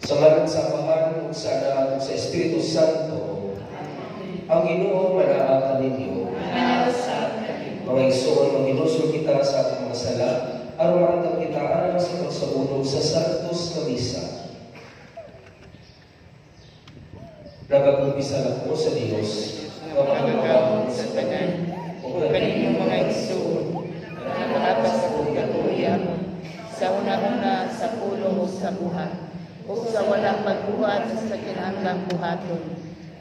Sa ngalan sa Ama, sa Anak, sa Espiritu Santo, ang Ginoo manaatan ninyo. Mga igsoon, maghinusol kita sa ating mga sala, aron maandam kita alang sa pagsaulog sa Santos na Misa. Nagagumpisa na ko sa Diyos, mamagagawon sa tanan, o kaninyong mga igsoon, na nakatas sa katuya mo, sa una-una, sa pulong o sa buhat, o sa walang pagbuhat sa kinahanglang buhaton.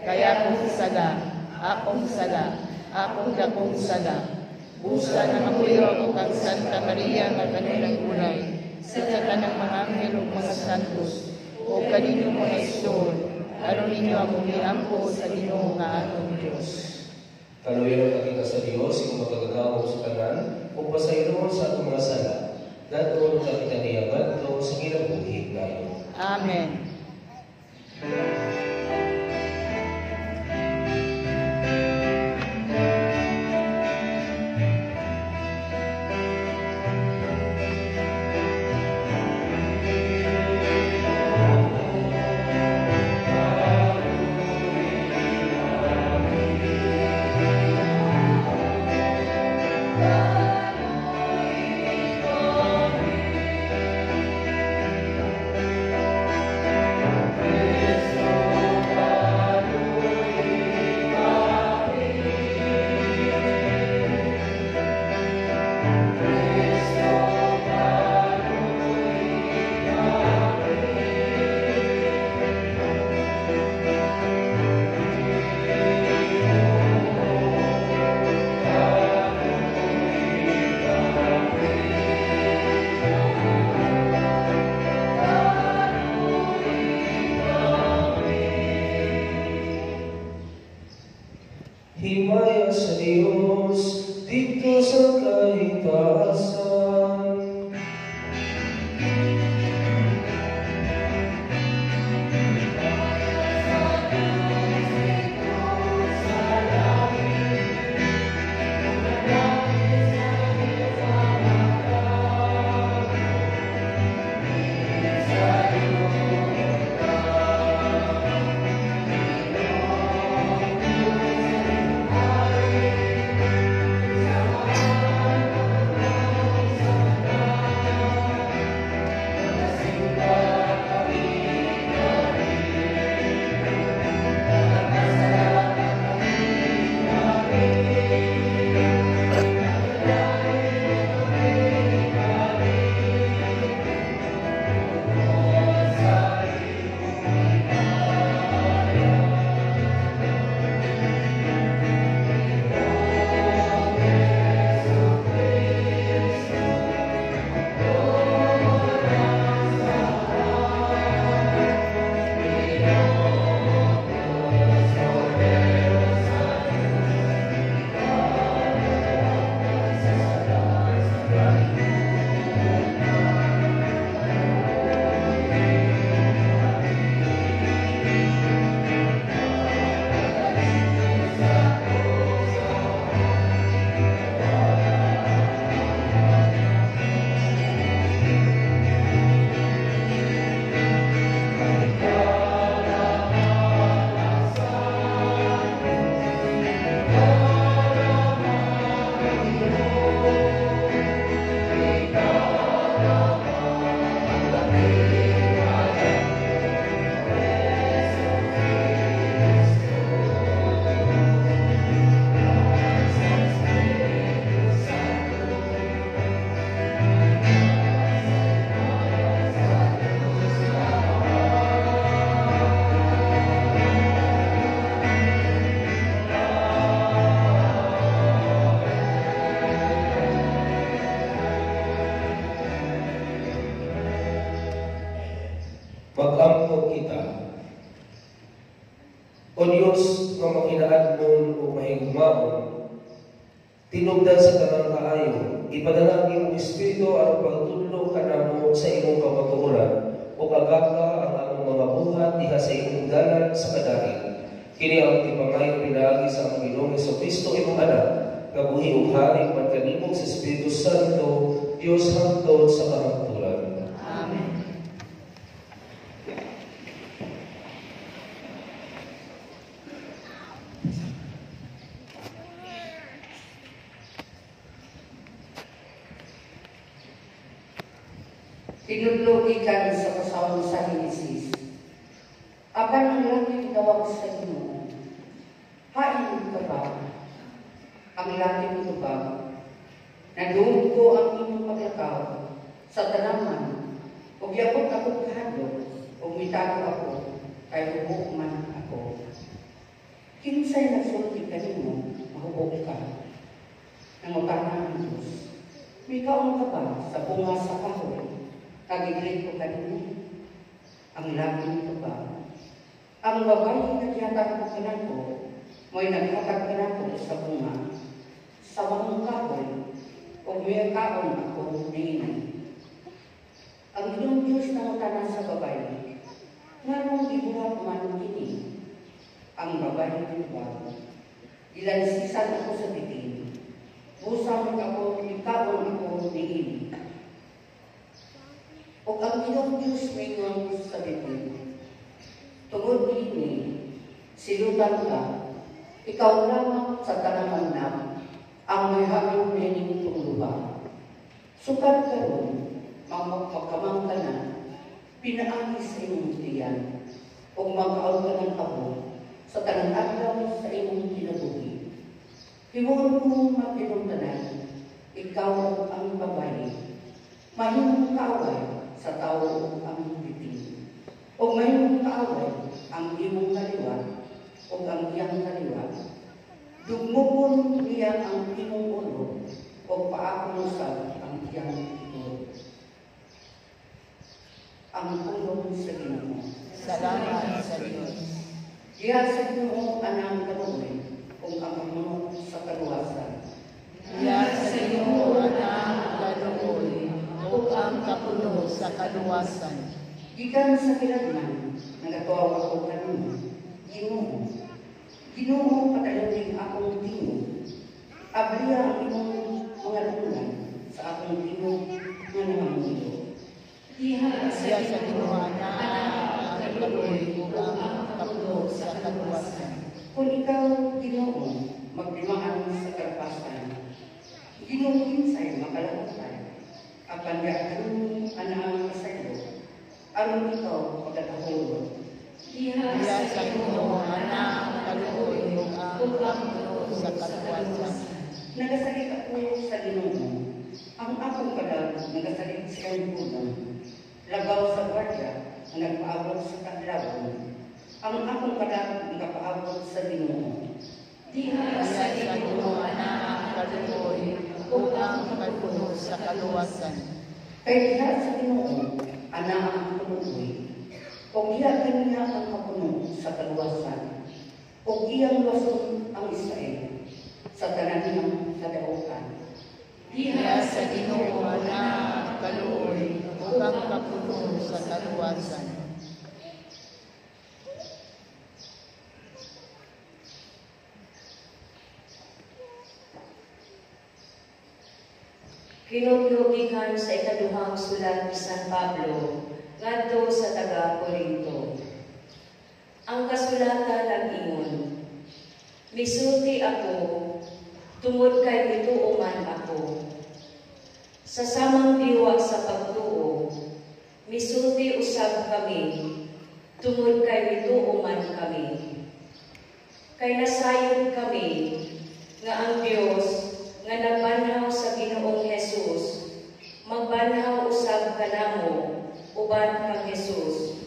Kaya akong sala, akong dakong sala. Busa na makuyo o kang Santa Maria nga kanilang unay, sa kanang mga anghel o mga santos, o kaninyong mga igsoon, aron ninyo among miampo sa Ginoo nga atong Diyos. Kaluyan na kita sa Diyos, kung magagawang sa kanan, o pasayron sa atong mga sala, dato na kita niya ganto sa kinabuhi kayo. Amen. Himaya sa Diyos, dito sa kahitasan. O Diyos, nga makinaadmon o mahigmaon, tinubdan sa tanang kaayo, ipadala ang imong Espiritu aron pagtudlo kanamo sa imong kamatuoran, o agaka ang among mga buhat diha sa imong dalan sa kadagig. Kini ang tipangayo pinaagi sa among Ginoong Jesucristo imong anak, kabuhi ug hari man kanimo sa Espiritu Santo, Dios hangtod sa kahangturan. Amen. Tinudlogi ka sa kasawang sa Genesis. Apan ang langit tawag sa Ginoo. Hain ka ba? Ang langit ito ba? Naduog ko ang inyong paglakaw sa tanaman. Ug yapon ako kahadlok, ug mitago ako, kay hubog man ako. Kinsay nagsulti kanimo, mahubog ka. Nangutana ang Diyos. Mikaon ka ba sa bunga sa kahoy? Kagiglit ko kanina. Ang langit nito ba? Ang babae naghatag ko kanako, mo'y naghatag kanako sa bunga. Sa wang kahoy, o may kaon ako niinay. Ang Ginoong Diyos na tanan sa babae, nga nung gibuhat man kini. Ang babae nito ba? Ilansisan ako sa bitin. Busang ako, ikaon ako niinay. O ang Ginoong Diyos ngayon sa bitin, tungod ini, silutan ka, ikaw lamang sa tanaman na ang may hagong nining tungluba. Sukat ka ron, magkamang ka na, pinaangis sa imong tiyan, o mag-aal ka ng abo sa tanang-adlaw sa imong kinabuhi. Himuon mo magtinuntanan, ikaw ang babae, mahimong kaaway, sa tao ang bitin. O mayroong kaaway ang imong kaliwa o ang iyang kaliwa. Dugmukon niya ang imong ulo o paakulusag ang iyang ulo. Ang pulong sa Ginoo. Salamat sa Diyos. Diya sa Ginoo anang kaluoy o ang Ginoo sa kaluwasan. Diya sa Ginoo anang kaluoy o ang kapuno sa kaluwasan. Gikan sa kilagman, nagatuaw ako kanina, Ginoo. Ginoo, padayon akong tingog. Abriya ang imong mga lunan sa akong tingog nga namamulyo. Diya sa Ginoo na ang kaluoy o ang kapuno sa kaluwasan. Kung ikaw, Ginoo, magdimaan sa kalapasan, Ginoo kinsay makalangutay. Apan yakin anang kasayo, aron ikaw pagkatahulog. Diya sa Ginoo na ang kaluoy o ang kapuno sa kaluwasan. Nagasalig ako sa Ginoo. Ang akong kadag nagasalig sa iyong labaw sa gwardiya ang nagpaabot sa kadlawon. Ang akong kadag nagapaabot sa Ginoo. Diya sa Ginoo na ang kaluoy o ang kapuno sa kaluwasan. Kay diha sa Ginoo, ana ang kaluoy. O iya kaniya ang kapuno sa kaluwasan. O iyang lason ang Israel sa tanan niyang kadaukan. Diya sa Ginoo na ang kaluoy o ang kapuno sa kaluwasan. Kinuglugikan sa ikaduhang sulat ni San Pablo ngadto sa taga-Corinto. Ang kasulatan nag-ingon, misulti ako, tungod kay mituo man ako. Sa samang diwa sa pagtuo, misulti usab kami, tungod kay mituo man kami. Kay nasayon kami, nga ang Dios nga nagbanhaw sa Ginoong Jesus, magbanhaw usab kanamo, uban kang Jesus.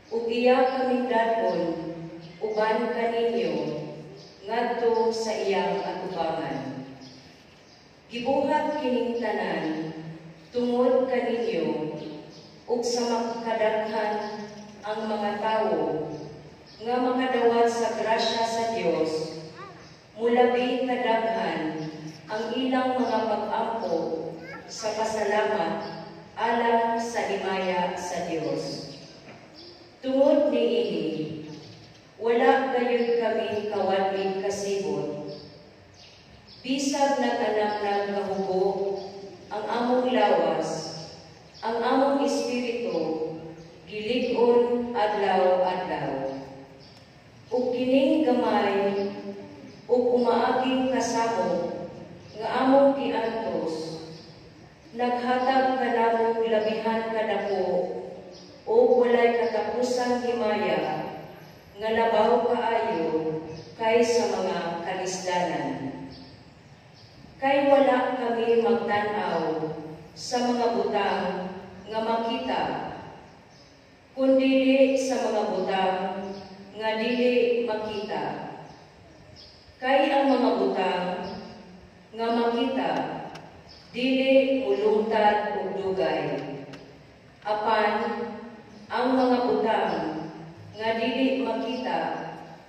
Ug iya kami dadon, uban kaninyo, ngadto sa iyang atubangan. Gibuhat kining tanan, tungod kaninyo, ug sa makadaghan ang mga tawo, nga makadawat sa grasya sa Dios, mulabi kadaghan ang ilang mga pag-ampo sa pasalamat alang sa himaya sa Dios. Tungod niini, wala gayud kami kawadlig kasibot. Bisag natanamnag kahubo ang among lawas, ang among espiritu, gilig-on adlaw-adlaw. Ug kining gamay, ug umaaging kasamo nga among giantos, naghatag kanamong labihan kadako o walay katapusan himaya nga labaw kaayo kay sa mga kalisdanan. Kay wala kami magtanaw sa mga butang nga makita, kundi sa mga butang nga dili makita. Kay ang mga butang nga makita dili mulungtad ug dugay. Apan ang mga butang nga dili makita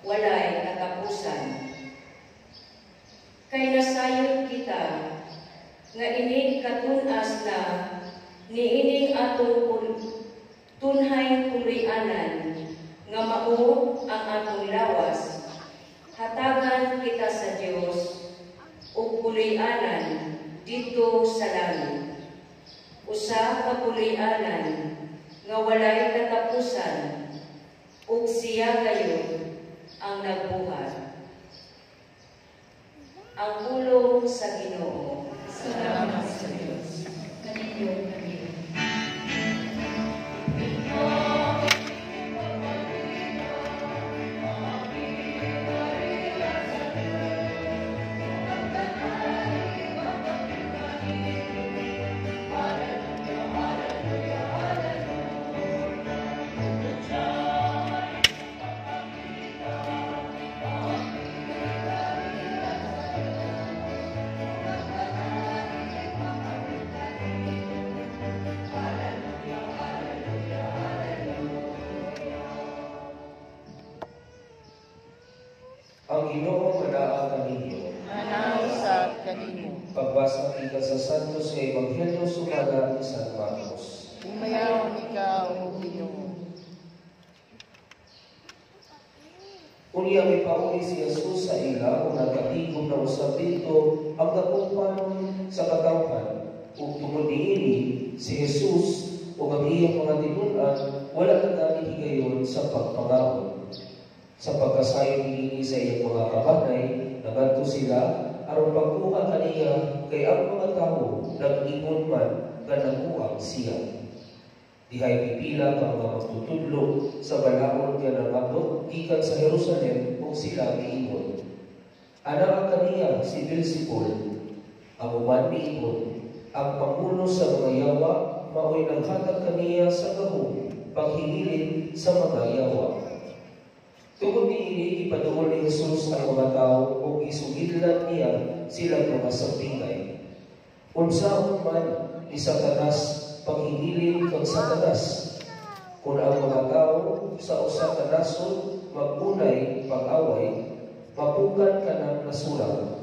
walay katapusan. Kay nasayod kita nga inig katunas na niining atong tunhay puloy-anan nga mao ang atong lawas, hatagan kita sa Dios ug puloy-anan dito sa langit. Usa ka puloy-anan nga walay katapusan ug siya gayon ang nagbuhat. Ang pulong sa Ginoo. Salamat sa Diyos. Kaninyo kami. Ang Ginoo manaa kaninyo. Manaw sa kanimo. Pagbasa kita sa Santos nga Ebanghelyo sumala ni San Marcos. Umayaw ikaw, O Ginoo. Unya may pauli si Jesus sa ila kung nagkatigom na usab dito ang kakumpanon sa katawhan. Ug tungod niini si Jesus ug ang iyang mga tinunan wala na dali higayon sa pagpangawon. Sa pagkasayon niini sa iyang mga kabanay, nagadto sila aron pagkuha kaniya kay ang mga tao nag-ingon man nga naguang siya. Dihay pipila kang mga magtutudlo sa balaod nga nangabot gikan sa Jerusalem kung sila miingon. Anak kaniya si Beelzebul, ang uman miingon, ang pangulo sa mga yawa mao'y naghatag kaniya sa gahom panghingilin sa mga yawa. Tungod niini ipaduol ni Jesus ang mga tao ug isugidlan niya silang mga sampingay. Unsaon man ni Satanas panghingilin kang Satanas. Kung ang mga tao sa usa ka nasod mag-unay pag-away, mapukan ka ng nasura.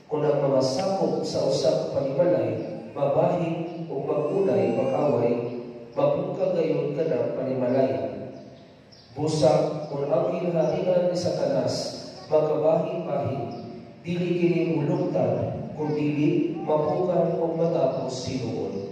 Kung ang mga sakop sa usa ka panimalay mabahin o mag-unay pag-away, mapuka gayon ka ng panimalaya. Busa kung ang ilhatian ni Satanas magkabahin-bahin, dili kini mulungtad, kung dili mapukan o matapos sinuon.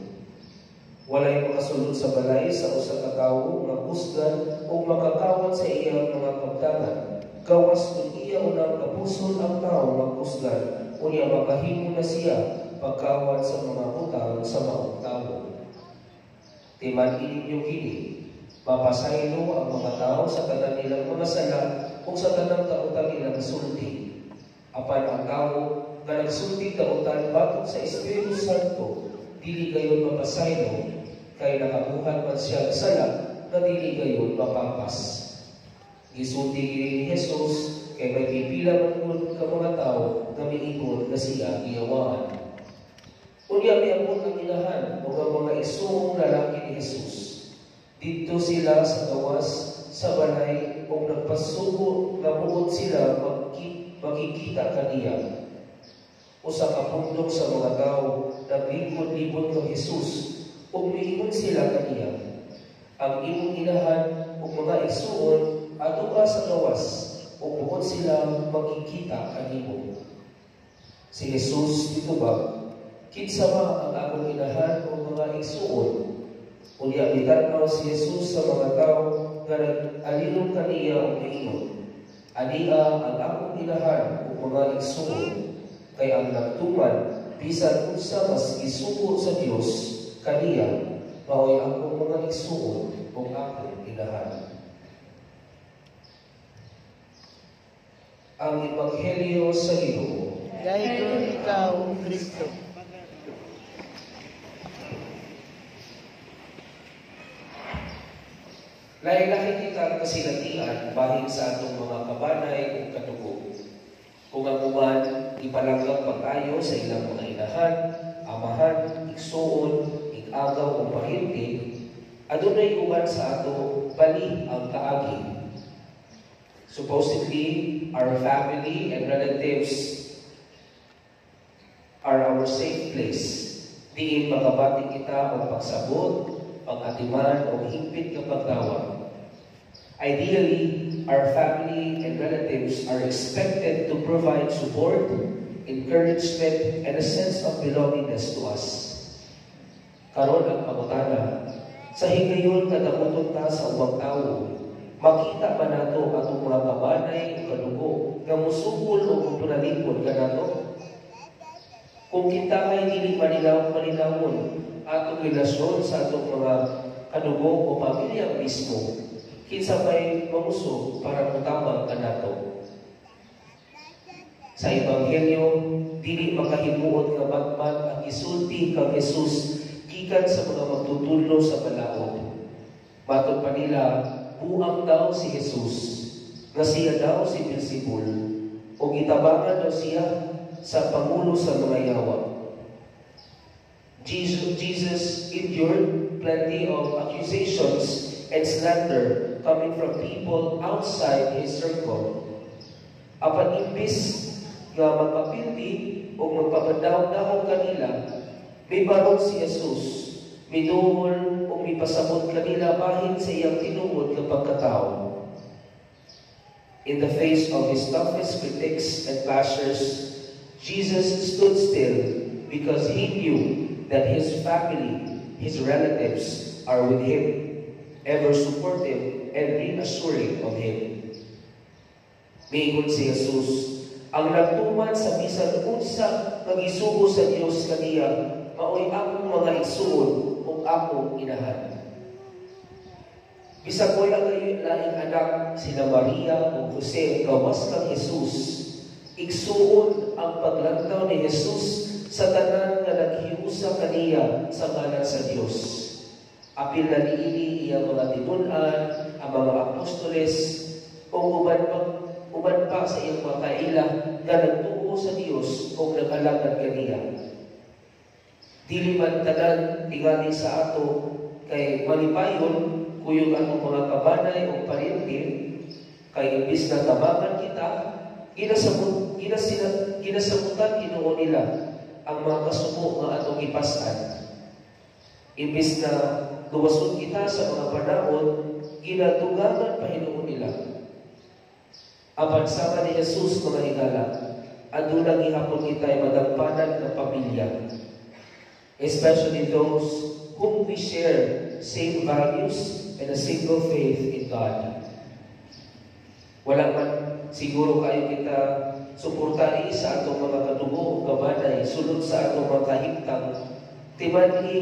Walay makasulod sa balay sa usa ka tawo nga kusgan o makakawat sa iyang mga kabtangan. Gawas kung iya unang kapuson ang tao magkusgan, unya makahimo na siya pagkawat sa mga utang sa maong tao. Timan ininyo kini, mapasaylo ang mga tao sa tanan nilang mga sala o sa tanang kautan nilang sulti. Apan ang tao nga nagsulti kautan batok sa Espiritu Santo, dili gayon mapasaylo, kay nakabuhat man siya sala na dili gayon mapapas. Gisulti ni Jesus kay may pipila man ka mga tao na miingon na siya giyawaan. Unya miapon ang ilahan o ang mga isong lalaki ni Jesus. Dito sila sa gawas sa balay kung nagpasugo nga buod sila makikita kaniya. Usa ka pundok sa mga tao naglibot-libot kang Jesus ug miingon sila kaniya. Ang imong inahan ug mga igsuon adua sa gawas ug buod sila makikita kanimo. Si Jesus mitubag, kinsa ba ang akong inahan ug mga igsuon? Unya mitanaw si Jesus sa mga tao nga nag-alilong kaniya ug miingon, ania ang akong inahan ug mga igsuon, kay ang nagtuman bisan unsa mas gisugo sa Dios kaniya mao'y akong mga igsuon ug akong inahan. Ang Ebanghelyo sa Ginoo. Dahil ikaw, Kristo. Lahi-lahi kita kasinatian bahin sa atong mga kabanay ug katugo. Kung ang uman ipalanggap pag-ayo sa ilang mga inahan, amahan, igsuon, ig-agaw o pahinti, adunay uban sa ato bali ang kaagi. Supposedly, our family and relatives are our safe place. Diin makabati kita o pagsabot, pag-atiman o higpit nga pagtawag. Ideally, our family and relatives are expected to provide support, encouragement, and a sense of belongingness to us. Karon ang pangutana, sa higayon kadamuton ta sa ubang tawo, makita ba nato atong mga kabanay o kadugo nga musugol o mutunalipod ka nato? Kung kita kay dili malinawon atong relasyon sa atong mga kadugo o pamilya mismo, kinsa pa'y mamuso para mutabang ka nato. Sa Ebanghelyo, dili makahimuot nga batman ang isulti kang Jesus gikan sa mga magtutudlo sa balaod. Matod pa nila, buang daw si Jesus, nga siya daw si Beelzebul, o gitabangan daw siya sa pangulo sa mga yawa. Jesus endured plenty of accusations and slander coming from people outside his circle. Apan imbis nga magpapildi o magpapadawdaw kanila, may baron si Jesus, miduol o mipasabot kanila bahin sa iyang tinuod nga pagkatao. In the face of his toughest critics and bashers, Jesus stood still because he knew that his family, his relatives are with him, ever supportive and reassuring of him. Miingon si Jesus, ang nagtuman sa bisan unsa magisugo sa Dios kaniya, mao'y akong mga igsuon ug akong inahan. Bisag ko'y ang laing anak sina Maria o Jose gawas kang Jesus, igsuon ang paglantaw ni Jesus sa tanan nga naghiusa kaniya sa ngalan sa Dios. Apil na niini iyang mga tinunan, ang mga apostoles, o uban pa sa iyang mga kaila na nagtuo sa Dios o naghalangad kaniya. Dili man tanan tingali sa ato kay malipayon kuyog atong mga kabanay o parinti, kay imbis na tabangan kita, ginasabutan Ginoo nila ang mga kasumo nga atong ipasan. Imbis na luwason kita sa mga panahon, ginatugangan pa Ginoo nila. Apan sama ni Jesus mga higala, adunang ihapon kita'y madagpanan ng pamilya. Especially those whom we share same values and a single faith in God. Wala man siguro kayo kita suportari sa atong mga katugo o kabanay sulod sa atong mga kahimtang. Timanhi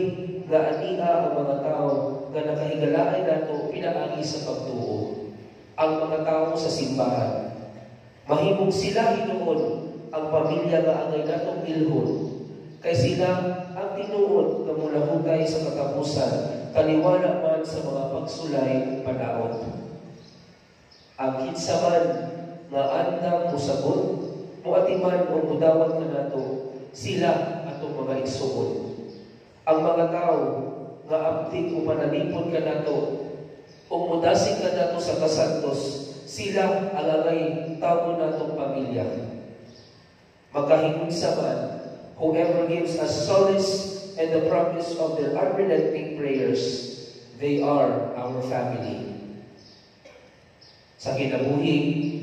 nga ania ang mga tao nga nakahigalaan nato pinaagi sa pagtuo. Ang mga tao sa simbahan, mahimong sila hinuon ang pamilya nga angay natong ilhon, kay sila ang tinuod nga mula hugay sa katapusan, taliwala man sa mga pagsulay panaon. Ang kinsa man nga andang musagot, muatiman o mudawat na nato, sila atong mga igsuon. Ang mga tao nga abtik o panalipod ka nato, o mudasig ka nato sa kasantos, sila alagay tao natong pamilya. Magkahigugsa man, whoever gives us solace and the promise of their unrelenting prayers, they are our family. Sa kinabuhi,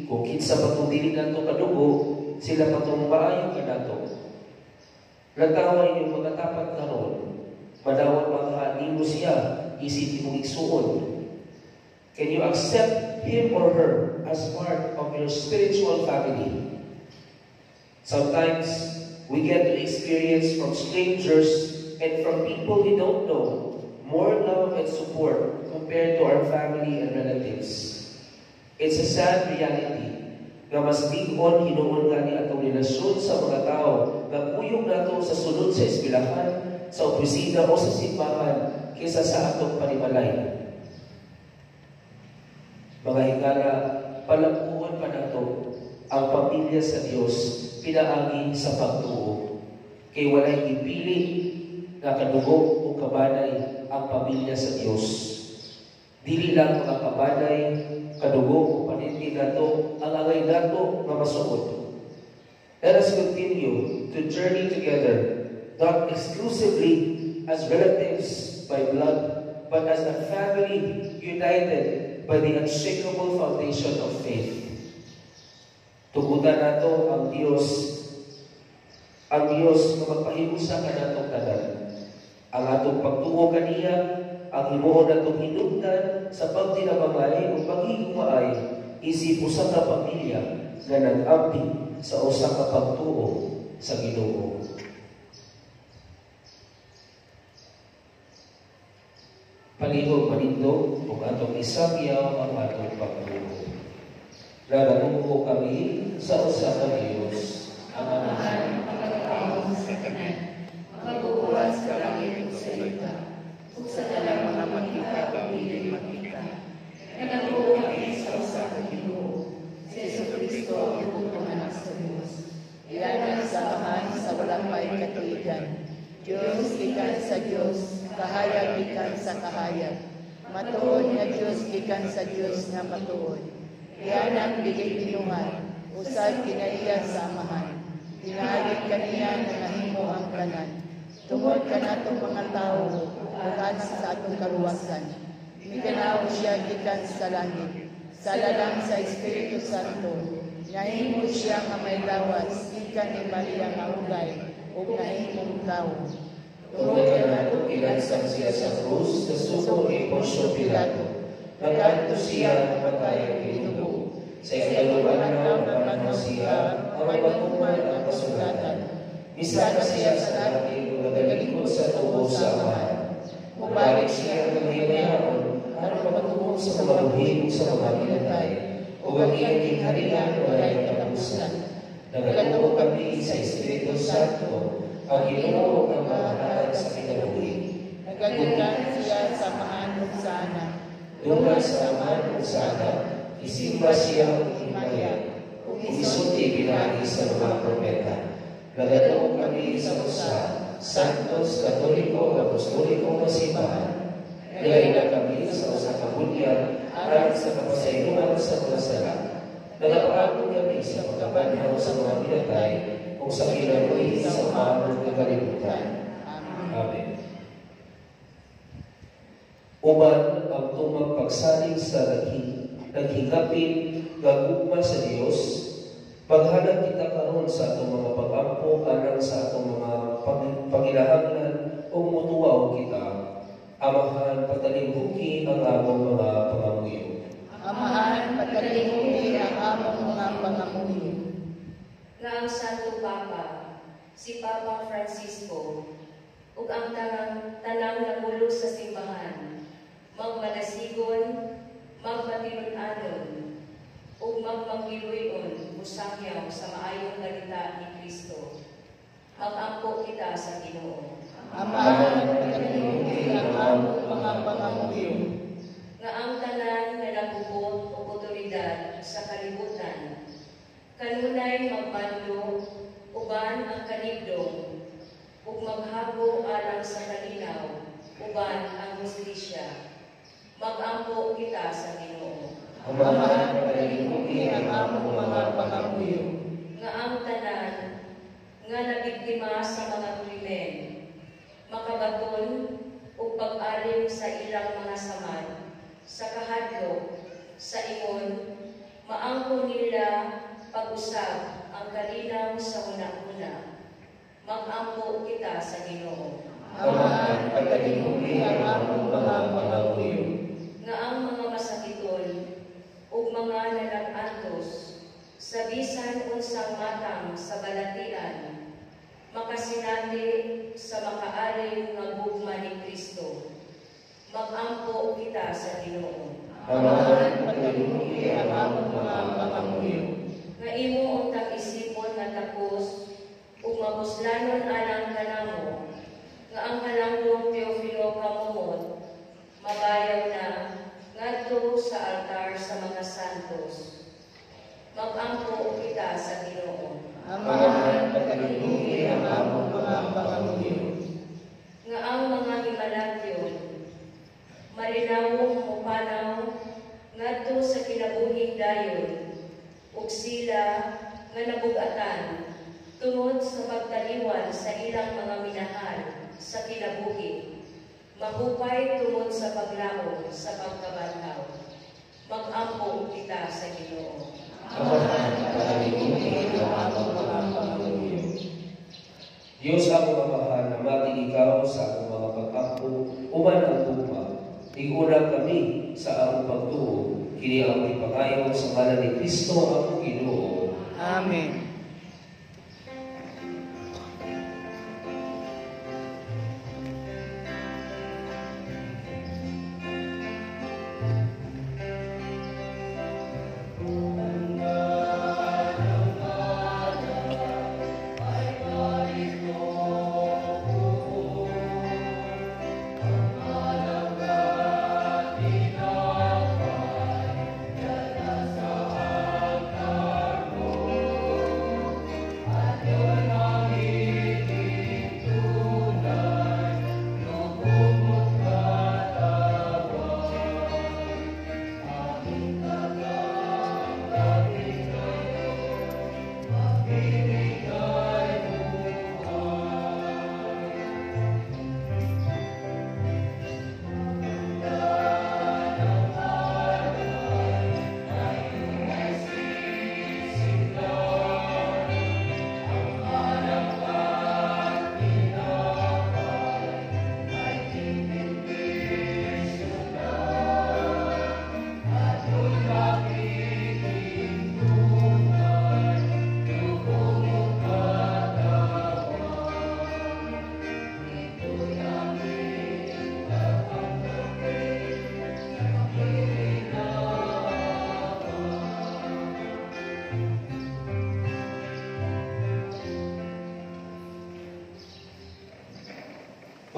kung kinsa patong dili nato kadugo, sila patong maayo ka nato. Lantaway niyo mga tapat karon, madawat mga nimo siya, isip mong igsuon. Can you accept him or her as part of your spiritual family? Sometimes, we get to experience from strangers and from people we don't know more love and support compared to our family and relatives. It's a sad reality nga mas big-on hinuon nga ni atong relasyon sa mga tao nga kuyog nato sa sulod sa eskwelahan, sa opisina o sa simbahan kaysa sa atong panimalay. Mga higala, palapuan pa nato ang pamilya sa Dios pinaagi sa pagtuo. Kay walay gipili na kadugo o kabanay ang pamilya sa Dios. Dili lang mga kabanay, kadugo o paninti nato ang agay nato nga masuod. Let us continue to journey together, not exclusively as relatives by blood, but as a family united by the unshakable foundation of faith. Tugutan nato ang Dios na magpahimusa ka natong tanan. Ang atong pagtuo kaniya, ang himuon natong hinungdan sa pagtinabangay o paghihumaay, isip usa ka pamilya na nag-ampi sa usa ka pagtuo sa Ginoo. Palihog manindog kung atong isabyaw ang atong pagtuo. Nagatungo kami sa usa ka Dios, ang amahan, pagkakaon sa tanan, magbubuwas ka langit sa ita, ug sa talang mga makita o hindi makita. Nagatungo kami sa usa ka Ginoo, si Jesucristo ang bugtong anak sa Dios. Iyan ang samahan sa walang may katuigan. Diyos gikan sa Diyos, kahayag gikan sa kahayag. Matuod nga Diyos gikan sa Diyos nga matuod. Iyan ang bigay binuhan, usad kinaiya sa amahan. Tinahalit kaniya na nahimo ang kanan. Tungod ka natong mga tao, ugan sa atong kaluwasan. Mikanaw siya gikan sa langit, sa lalang sa Espiritu Santo. Nahimo siya nga may lawas, gikan ni Maria nga ugay, ug nahimong tao. Tungod ka nato ilansang siya sa krus, sa suko ni Poncio Pilato. Nagkanto siya ang patayang Ginoo. Sa ikaluban na naman siya ang magpatuman ang kasulatan. Misana siya sa atin kung nagalikod sa tubo sa amahan. Mubalik siya ang hinayaon at magpatubo sa mga buhig sa mga pinatay. O ang iyang kingharian walay katapusan. Nagatuo kami sa Espiritu Santo, ang Ginoo ang mahahatag sa kinabuhi. Nagadugan siya sa mahanong sana. Dungan sa amahan sana, isimba siya ang himaya, kung isulti pinagi sa mga propeta. Nagatuo kami sa usa, Santos, Katoliko, Apostoliko, Simbahan. Nagay na kami sa usa ka bunyag, aral sa kapasayunan sa mga sala. Nagapaabot kami sa pagkabanhaw sa mga pinatay, kung sa kinabuhi sa umabot na kalibutan. Amen. Uban ang tumang pagsalig sa naghingapin gagugma sa Dios, paghalag kita karon sa atong mga pagampo kanang sa atong mga pangilahanglan o mutuwaw kita. Amahan, patalinghuki ang among mga pangamuyo. Amahan, patalinghuki ang among mga pangamuyo. Nga ang Santo Papa, si Papa Francisco, ug ang tanang nagulo sa simbahan, magmalasigon, magmatinud-anon, ug magmanggiluyon musakyaw sa maayong balita ni Kristo. Mag-ampo kita sa Ginoo. Amahan, patalinghuki ang among mga pangamuyo. Nga ang tanan nga nabubot o otoridad sa kalibutan, kanunay magbando, uban ang kanibdong, ug maghago alang sa kalinaw, uban ang hustisya. Mag-ampo kita sa Ginoo. Amahan pagalimuti ang among mga pangamuyo. Nga ang tanan, nga nabiktima sa mga krimen, makabaton o pag-alim sa ilang mga samad, sa kahadlok, sa ingon, maangko nila pag-usab ang kalinaw sa una-una. Mag-ampo kita sa Ginoo. Amahan pagalimuti ang among mga pangamuyo. Nga ang mga masakiton ug mga nanag-antos sa bisan unsang matang sa balatian, makasinati sa makaalim nga gugma ni Kristo. Mag-ampo kita sa Ginoo. Amahan pagalimuti ang among mga pangamuyo. Nga imo untang isipon nga tapos ug mabuslanon alang kanamo, nga ang kalanglong Teofilo kamumot, mabayaw na ngadto sa altar sa mga santos. Mag-ampo kita sa Ginoo. Amahan pagalimuti ang among mga pangamuyo. Nga ang mga himalagyon, malinawong mupanaw ngadto sa kinabuhing dayon, ug sila nga nabugatan tungod sa pagtaliwan sa ilang mga minahal sa kinabuhi, mahupay tungod sa paglaom sa pagkabanhaw. Mag-ampo kita sa Ginoo. Amahan pagalimuti ang among mga pangamuyo. Diyos ako mamahal, namati ikaw sa akong mga pag-ako, uman ang tuma. Igulang kami sa akong pagtuo, kini ang ipangayo sa ngalan ni Kristo ang Ginoo. Amen.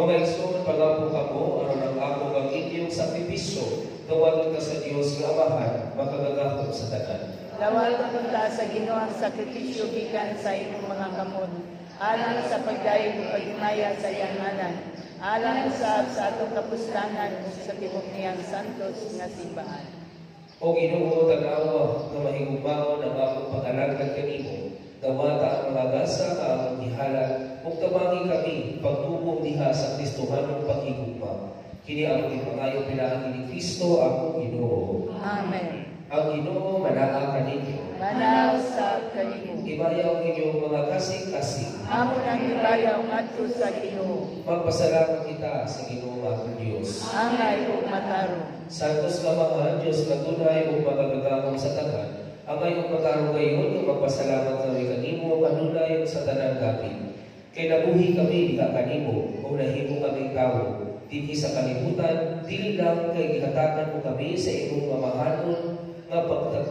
Mga igsoon, pag-apo kamo, aron ang ako ang inyong sakripisyo, tawagan ka sa Diyos nga Amahan, makagagahom sa tanan. Lawal punta sa Ginoo ang sakripisyo gikan sa imong mga kamot. Alang sa pagdayeg ug paghimaya sa iyang ngalan. Alang sa atong kapuslanan ug sa tibok niyang santos nga simbahan. O Ginoo, tanawa nga mahigugmaon ang akong pag-alagad kanimo. Dawata ang mga gasa nga akong ihala, ug tabangi kami pagtubong diha sa Kristohanong paghigugma. Kini ang ipangayo pinaagi ni Kristo akong Ginoo. Amen. Ang Ginoo manaa kaninyo. Manaw sa kanimo. Ibayaw inyong mga kasing-kasing. Amo nang ibayaw ngadto sa Ginoo. Magpasalamat kita sa Ginoo akong Diyos. Angay ug matarong. Santos nga mga Diyos na tunay ug magagagahom sa tanan. Ang ayong matarong gayon nga magpasalamat kami kanimo kanunay sa tanan gabi. Kay nabuhi kami diha kanimo o nahimo kami tao. Dinhi sa kalibutan, dili lang kay gihatagan mo kami sa imong mamahanon nga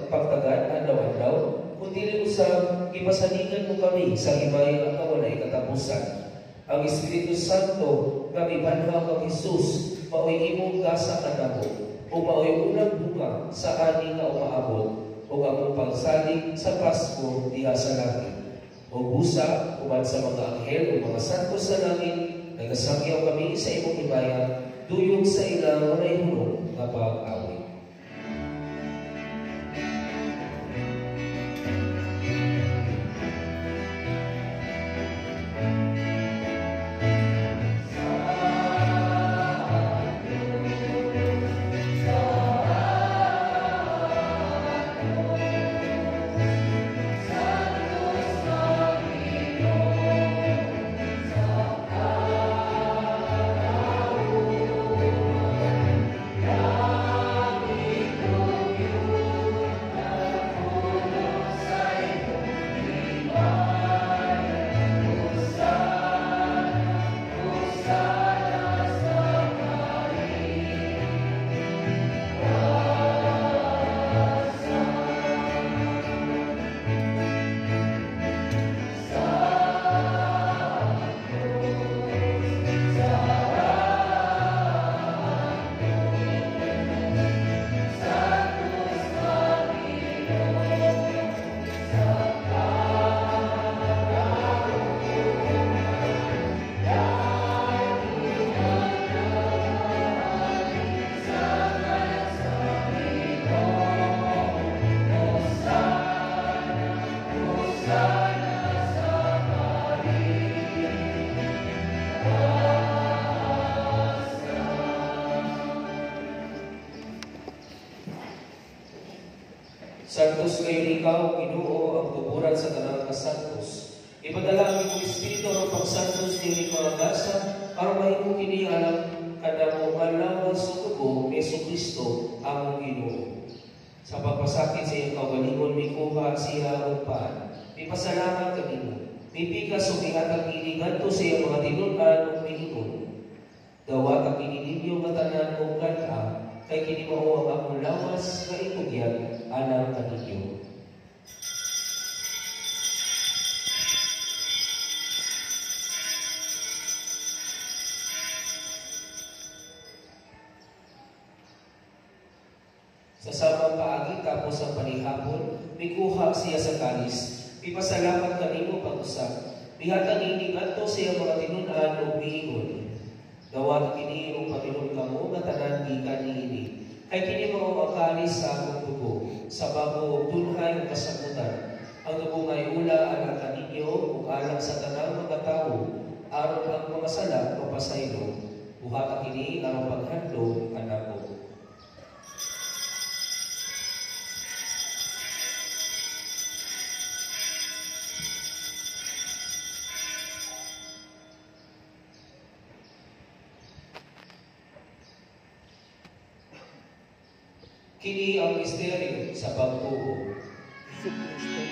pagtagad adlaw-adlaw, kundi usab gipasaligan mo kami sa himaya nga walay katapusan. Ang Espiritu Santo kami banhaw kang Hesus, maoy imong gasa kanamo, ug maoy unang bunga sa ani nga umaabot, ug among pagsalig sa Pasko diha sa langit. O busa, uban sa mga anghel o mga santos sa langit, nagasangyaw kami sa imong himaya, duyog sa ilang walay hulog nga pag-awit. santos ngayon ikaw, Ginoo, ang tuburan sa tanang kasantos. Ipadala ang iyong Espiritu ang pagsantos ni mga gasa, para mahimo kini alam kada mo malawan sa tubo ni Jesucristo ang Ginoo. Sa pagpasakit sa iyong kaugalingon, may kuha siya ang paan. May pasalamat kanimo. May pikas o ihatag iniganto sa iyong mga tinunan o miingon. Dawat ang ininyo nga tanan o kanta, kay kini mao ang akong lawas nga itugyan anang kaninyo. Sa samang paagi tapos ang panihapon, may kuha siya sa kalis. Ipasalamat kanimo pag-usap. Bihatag ini ngadto siya mga tinunan o miingon. Dawat kini o Panginoon kamo nga tanan gikan niini. Kay kini mao ang kalis sa akong dugo, sa bago tunhay ang kasabutan. Ang dugo ngay ula alang kaninyo ug alang sa tanang mga tao, aron ang mga sala mapasaylo. Buhat kini ang paghandog kanako. Kini ang misteryo sa pagtuo. Si Kristo.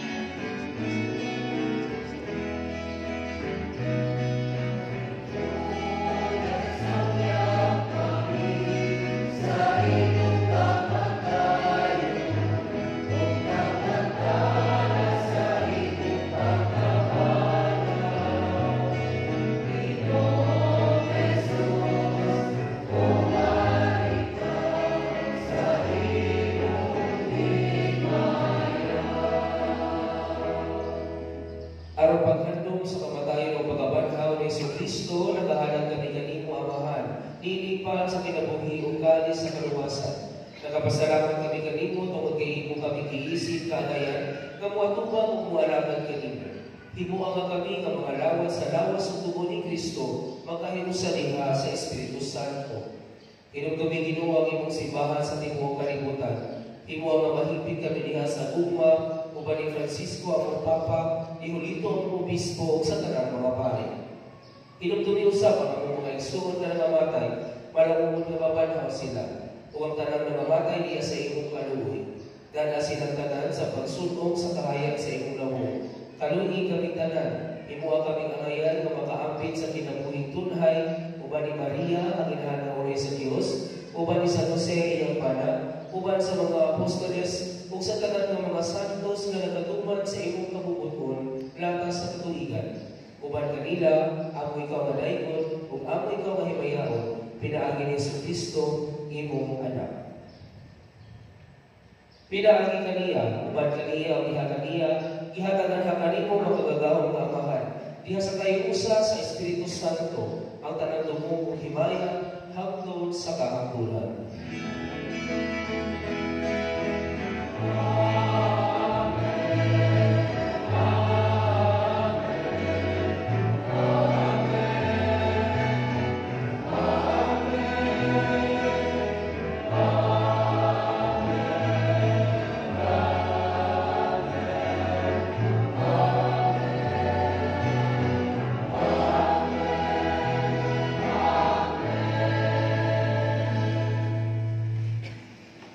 Aron paghandom sa kamatayon o pagabanhaw ni Jesucristo, nagahanan kami kanimo amahan, nilipan sa kinabuhi o kalis sa kaluwasan. Nagapasalamat kami kanimo tungod kay imo kami giisip kaagayan, nga muatubang o mualagan kanimo. Himuanga kami nga mga lawas sa lawas ug tubo ni Kristo, makahimusa diha sa Espiritu Santo. Hinumdumi Ginoo ang imong simbahan sa tibuok kalibutan. Himuanga mahigpit kami diha sa ugma, uban ni Francisco ang Papa, ni Julito ang Obispo, sa tanang mga pari. Hinumdumi usap ang mga igsoon na namamatay, malangungod na mabanhaw sila, o ang tanang namamatay niya sa imong kaluhi. Dala silang tanan sa pagsunong sa kahayag sa imong lawong. Kaluhi kami tanan, himuha kaming angayan nga makaampit sa kinabuhing tunhay, uban ni Maria ang inanaw sa Dios, uban ni San Jose iyang pana, uban sa mga apostoles, ug sa tanan ng mga santos nga nagatuman sa imong kabubuton latas sa katuigan. Uban kanila, amo ikaw nga dayon, ug amo ikaw nga himayaon, pinaagi ni Jesucristo, imong anak. Pinaagi kaniya, uban kaniya o diha kaniya, ihatagan ha kanimo makagagahong nga amahan. Diha sa kayo usa sa Espiritu Santo, ang tanan dumo ug himaya hangtod sa kahangturan.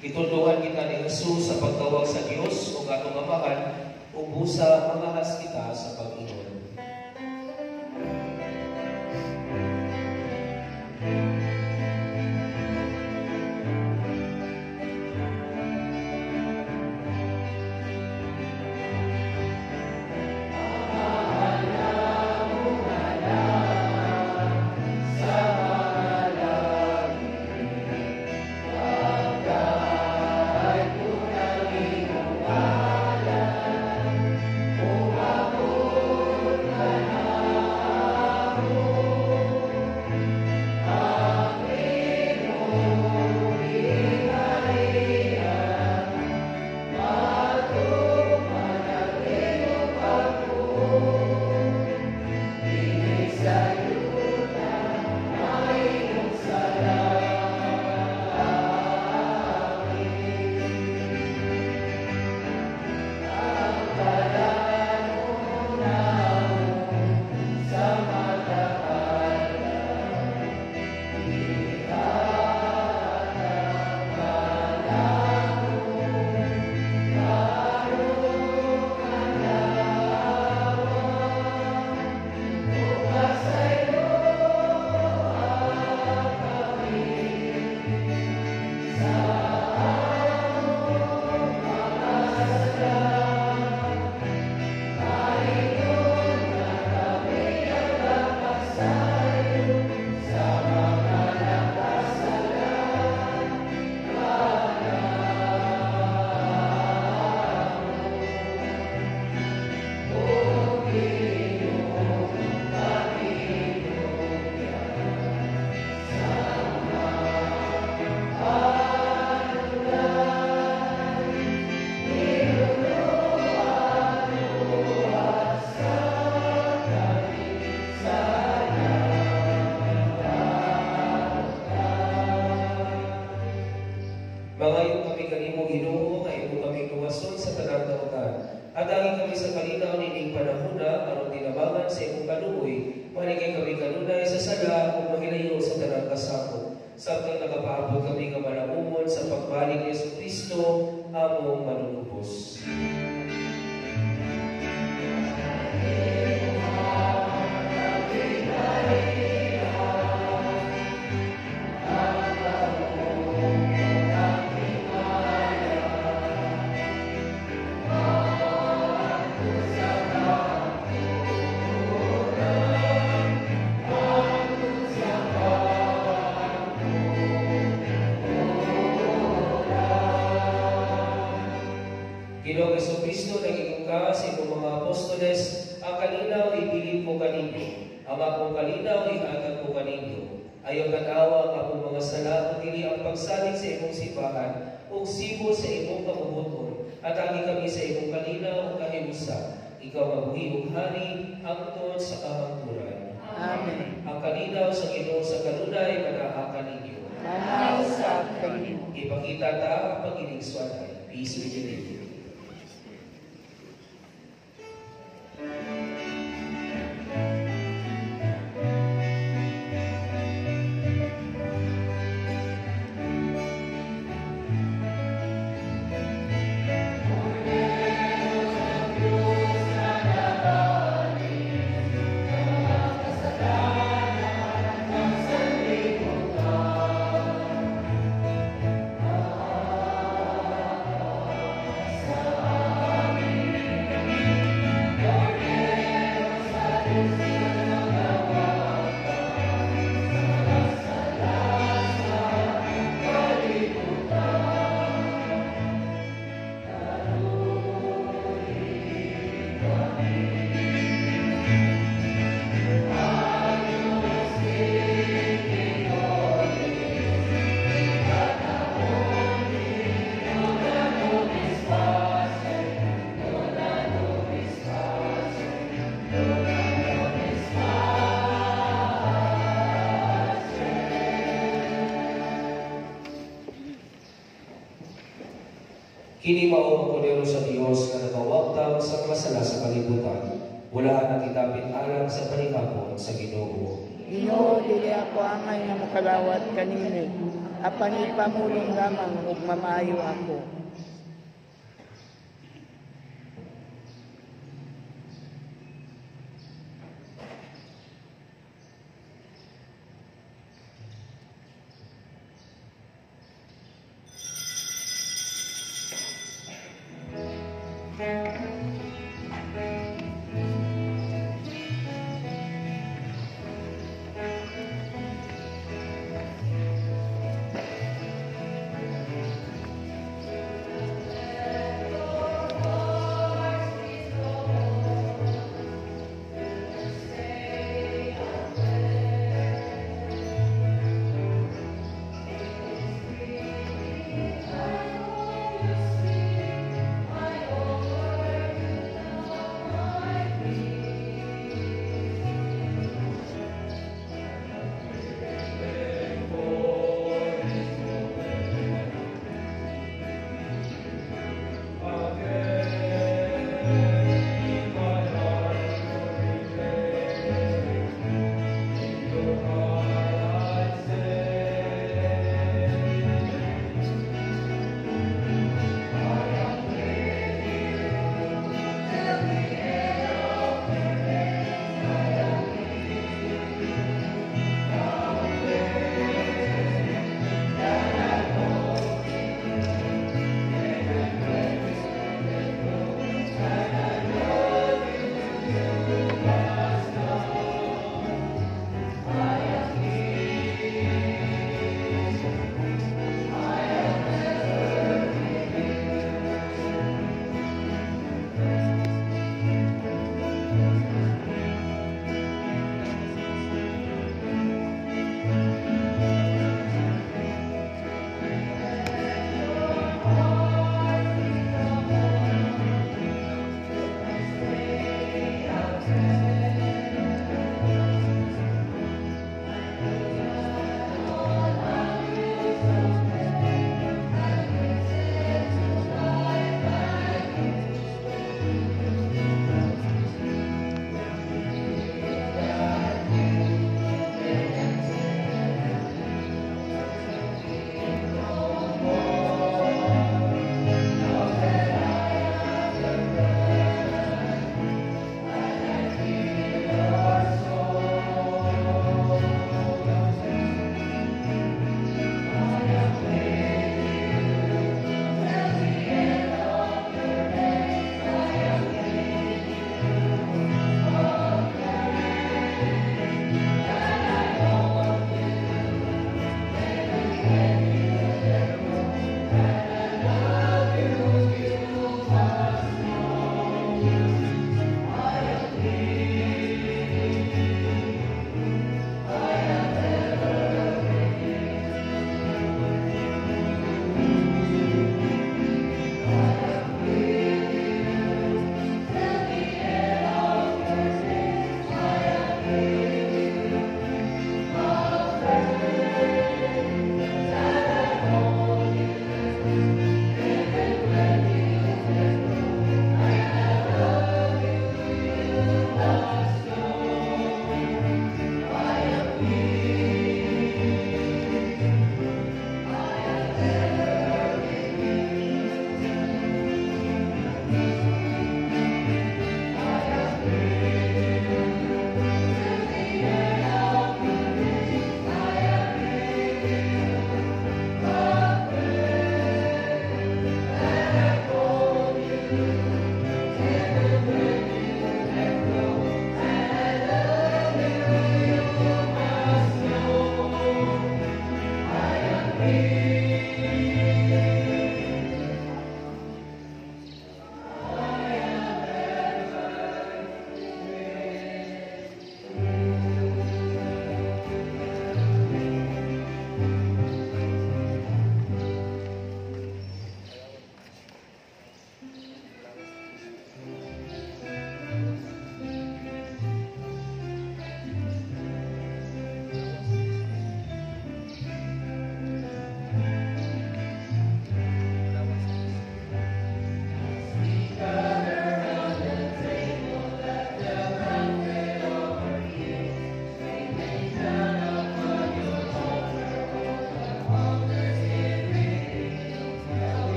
Gitulungan kita ni Jesus sa pagtawag sa Dios o atong amahan o busa mangahas kita sa Panginoon. sa kalinaw nining panahona aron tinabangan sa imong kaluoy, manigay kami kanunay sa sala ug mahilayo sa tanang kasakop. Samtang nagapaabot kami nga malaumon sa pagbalik ni Jesucristo among manunubos. Ginoong Jesucristo, naging ka sa imong mga apostoles, ang kalinaw ibilin ko kaninyo, ang akong kalinaw ihatag ko kaninyo. Ayaw tanawa ang akong mga sala, dili ang pagsalig sa imong simbahan, ug sibol sa imong kamubuton, at agi kami sa imong kalinaw ug kahimusa. Ikaw mabuhi ug hari, hangtod sa kahangturan. Amen. Ang kalinaw sa Ginoo sa kanunay manaa kaninyo. Manaw sa kanino. Ipakita ta ang pagiling swanay. Peace with you. Kini mao ang kordero sa Dios nga nagawagtang sa mga sala sa kalibutan. Wala na kitapit alam sa paningapon sa Ginoo. Ginoo, dili ako angay nga mokalawat kanini. Apan ipamulong lamang ug mamayo ako.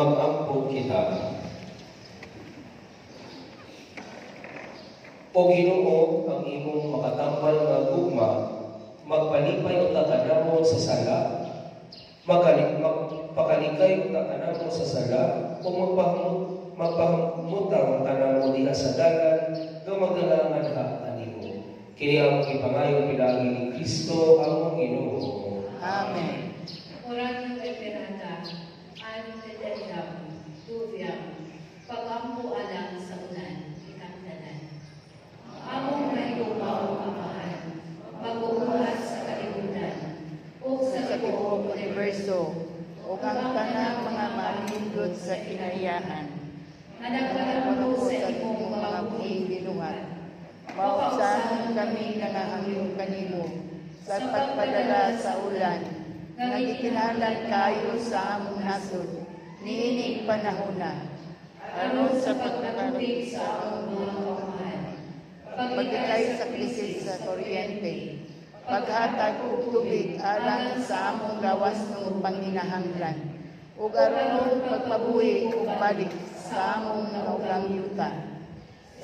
Mag-ampo kita. O Ginoo, ang imong makatambal nga gugma, magpalipay uta kanamo sa sala, magpakalikay uta kanamo sa sala, o magpahamutang kanamo diha sa dalan, nga magalangan ha kanimo. Kini ang ipangayon pinagi ni Kristo ang Ginoo. Amen. Oratio Eperata, an tetendam, tuviam, pagampo alang sa ulan, kitang tanan. Among naiumaw amahan, mag-uumuhat sa kalibutan, o sa tibuok universo, o ang tanang mga malindot sa kinayahan, na nagpalampo sa imong mga buhing binuhat. Mausahan kami nangahangyong kanimo sa pagpadala sa ulan, nga gitinalan kayo sa among nasod, niining panahona, aron sa pagkakaroon sa among mga kaumahan, paglikay sa krisis sa kuryente, paghatag og tubig alang sa among gawas ng panginahanglan, ug aron pagpabuhi ug balik sa among naugang yuta.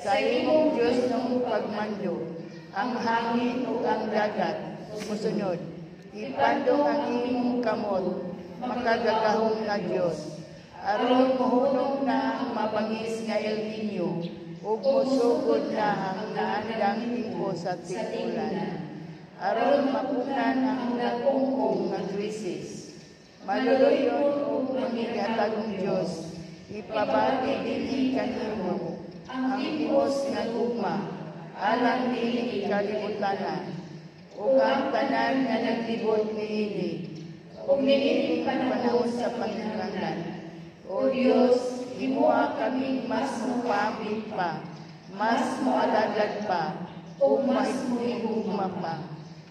Sa imong Diyos ng pagmando, ang hangin ug ang dagat musunod. Ipandong ang imong kamot, makagagahong na Diyos. Aron mohunong na ang mabangis nga El Nino, ug musugod na ang naandang tingko sa tigulan. Aron mapunan ang nagungkong nga krisis. Maluluyon ug mangigatagong Diyos, ipabati dinhi kanimo ang timos nga gugma, alang dinhi kalibutanan, ug ang tanan nga naglibot niini, ug niini panahon sa panginahanglan. O Diyos, himuha kaming mas mupabit pa, mas moalagad pa, ug mas muhigugma pa.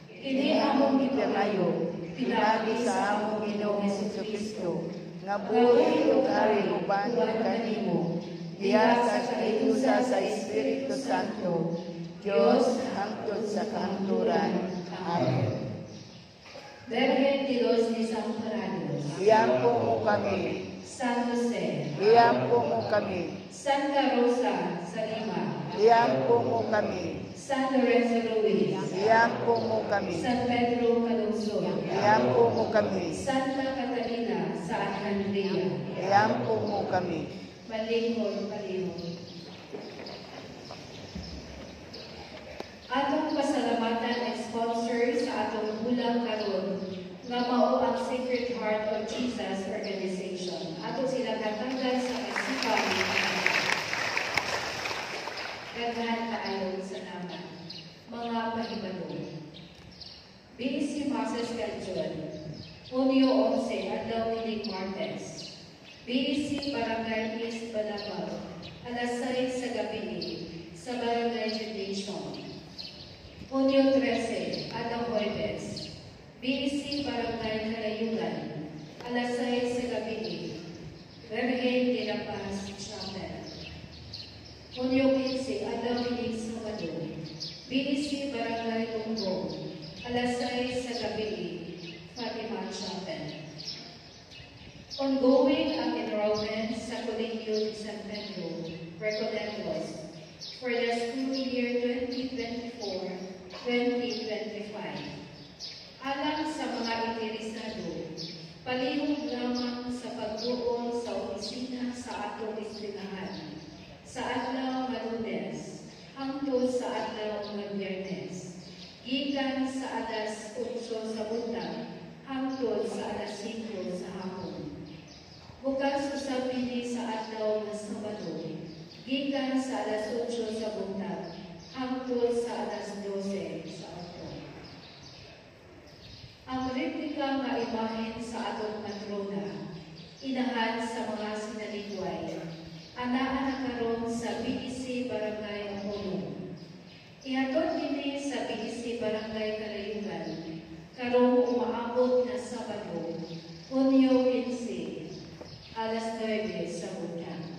Kini among ipinayo, pinagi sa among Ginoong Jesucristo, nga buhi ug hari uban kanimo, diha sa kalihusa sa Espiritu Santo, Diyos hangtod sa kahangturan. Amen. Virgen de los Desamparados, Iyampo mo kami. San Jose, Iyampo mo kami. Santa Rosa sa Lima, Iyampo mo kami. San Lorenzo Ruiz, Iyampo mo kami. San Pedro Calungsod, Iyampo mo kami. Santa Catalina sa Alejandria, Iyampo mo kami. Malingkod, palihog. Atong pasalamatan and sponsor sa atong bulang karon nga mao ang Sacred Heart of Jesus Organization. Ato sila katanggal sa kasipan. Gaghan kaayon sa naman. Mga pahibalo. BC Masses Calzon, Hunyo 11, Adlaw ni Martes. BC Barangay East Balabag, alas 6 sa gabi sa Barangay Gymnasium. Hunyo 13, Adlaw Huwebes. BC Barangay Kalayugan, alas 6 sa gabi, Virgen de la Paz Chapel. Hunyo 15, Adlaw ni Sabado. BC Barangay Tunggong, alas 6 sa gabi, Fatima Chapel. Ongoing ang enrollment sa Colegio de San Pedro, Recoletos, for the school year 2024-2025. Alang sa mga interesado, palihog lamang sa pagbuo sa opisina sa atong eskwelahan, sa adlaw nga Lunes, hangtod sa adlaw nga Biyernes, gikan sa alas 8 sa buntag, hangtod sa alas 5 sa hapon. Bukas usab kini sa adlaw nga Sabado, gikan sa alas 8 sa buntag hangtod sa alas 12 sa hapon. Ang replika nga imahen sa atong patrona, inahan sa mga sinalingway, anaa na karon sa BEC Barangay Apollo. Ihatod kini sa BEC Barangay Kalayugan, karong umaabot na Sabado, Hunyo 15, alas 9 sa buntag.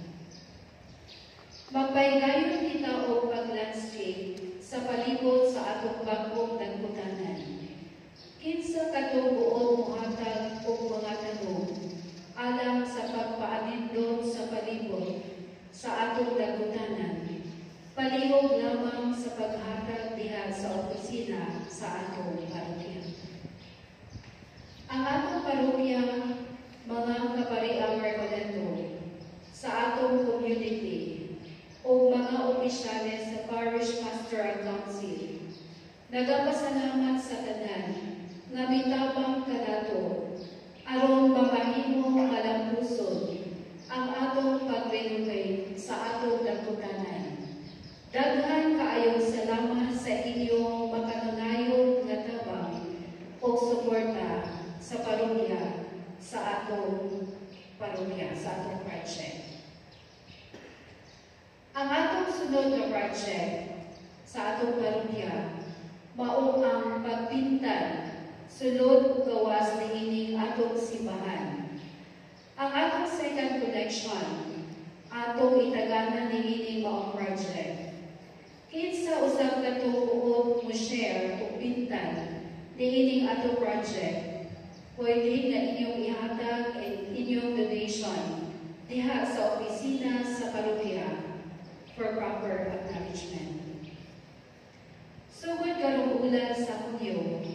Magpaygayon kita o pag-landscape sa palibot sa atong bagong nagputanan. Kinsa katong buod mohatag o mga tanong alang sa pagpaanin ipagitabang kanato aron mamahimo malampuson ang atong pag-renovate sa atong dakutanan. Daghan kaayong salamat sa inyong makanunayon nga tabang o suporta sa parokya sa atong project. Ang atong sunod na project sa atong parokya mao ang pagpintan sulod ug gawas niining atong simbahan. Ang atong second collection atong itaganan niining maong project. Kinsa usab katong uod mo share o pintan niining atong project, pwede nga inyong ihatag and inyong donation diha sa opisina sa parokya for proper acknowledgement. Sugod karong ulan sa Hunyo,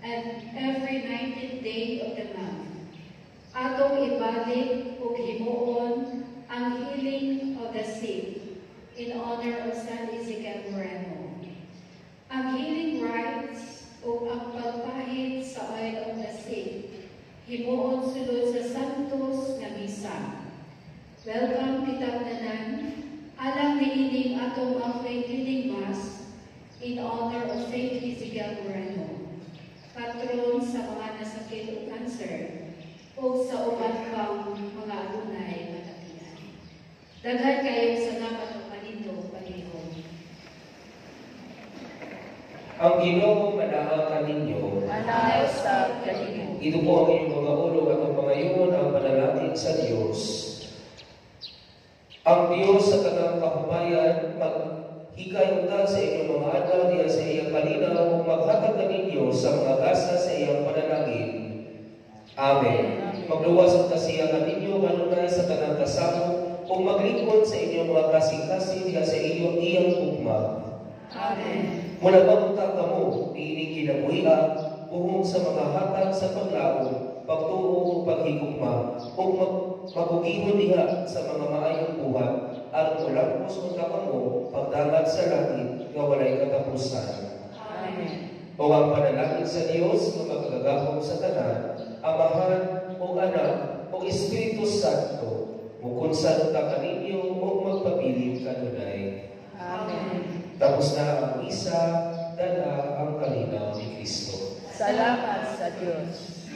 and every 19th day of the month, atong ibalik ug himuon ang healing of the sick in honor of San Ezekiel Moreno. Ang healing rites o ang pagpahid sa oil of the sick himuon sulod sa Santos nga misa. Welcome kitang tanan, alang niining atong offering healing mass in honor of Saint Ezekiel Moreno, patron sa mga nasakit o cancer o sa uban pang mga adunay matapian. Daghan kayong salamat o paninto, Panginoon. Ang Ginoo manahakan ninyo. Manahaw sa kanimo. Ito po ang inyong mga ulo at ang pangayon ang panalangin sa Diyos. Ang Diyos sa tanang kahubayan maghikayutan sa inyong mga adlaw diya sa iyang kalinaw ug maghatag kaninyo sa mga gasa sa iyang panalangin. Amen. Magluwas ang kasiyahan ninyo kanunay sa tanang kasamo ug maglingkod sa inyong mga kasing-kasing diya sa iyang tugma. Amen. Mula pagpunta kamo, iining kinabuhian, buhong sa mga hatag sa paglaom, pagtuo o paghigugma, o magugihon diha sa mga maayong buhat, at mula po sa kamo, pagdangat sa langit, nga walay katapusan. Amen. O ang panalangin sa Diyos, na magagahong sa tanan, Amahan, o Anak, o Espiritu Santo, mukunsan ta kaninyo, o magpabilib kanunay. Amen. Tapos na ang isa, dala ang kalinaw ni Kristo. Salamat sa Diyos.